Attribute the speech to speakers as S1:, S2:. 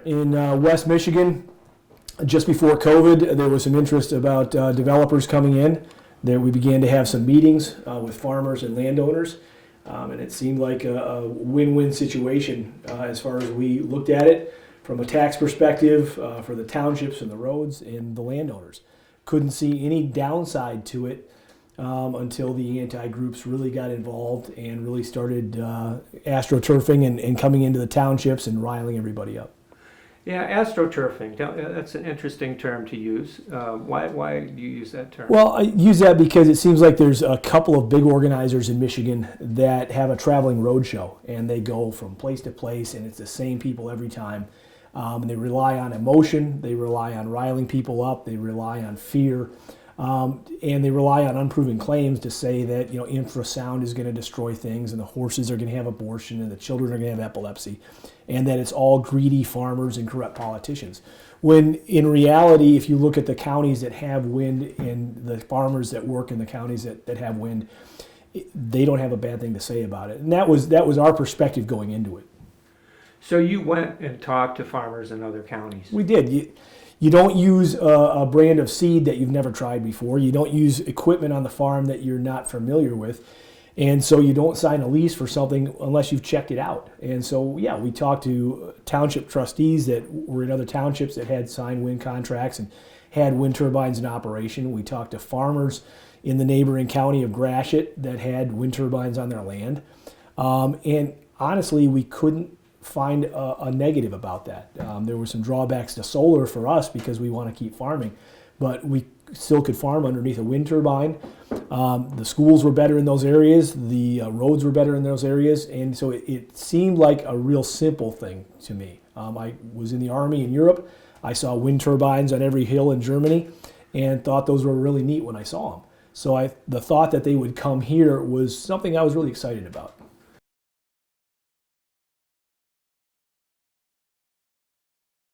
S1: in West Michigan. Just before COVID, there was some interest about developers coming in. There we began to have some meetings with farmers and landowners, and it seemed like a win-win situation as far as we looked at it from a tax perspective for the townships and the roads and the landowners. Couldn't see any downside to it until the anti-groups really got involved and really started Astro Turfing and coming into the townships and riling everybody up.
S2: Yeah, Astro Turfing, that's an interesting term to use. Why do you use that term?
S1: Well, I use that because it seems like there's a couple of big organizers in Michigan that have a traveling road show, and they go from place to place, and it's the same people every time. They rely on emotion, they rely on riling people up, they rely on fear, and they rely on unproven claims to say that infrasound is going to destroy things, and the horses are going to have abortion, and the children are going to have epilepsy, and that it's all greedy farmers and corrupt politicians. When in reality, if you look at the counties that have wind and the farmers that work in the counties that have wind, they don't have a bad thing to say about it. And that was our perspective going into it.
S2: So you went and talked to farmers in other counties?
S1: We did. You don't use a brand of seed that you've never tried before. You don't use equipment on the farm that you're not familiar with. And so you don't sign a lease for something unless you've checked it out. And so, yeah, we talked to township trustees that were in other townships that had signed wind contracts and had wind turbines in operation. We talked to farmers in the neighboring county of Gratiot that had wind turbines on their land. And honestly, we couldn't find a negative about that. There were some drawbacks to solar for us because we want to keep farming, but we still could farm underneath a wind turbine. The schools were better in those areas, the roads were better in those areas, and so it seemed like a real simple thing to me. I was in the Army in Europe. I saw wind turbines on every hill in Germany and thought those were really neat when I saw them. So the thought that they would come here was something I was really excited about.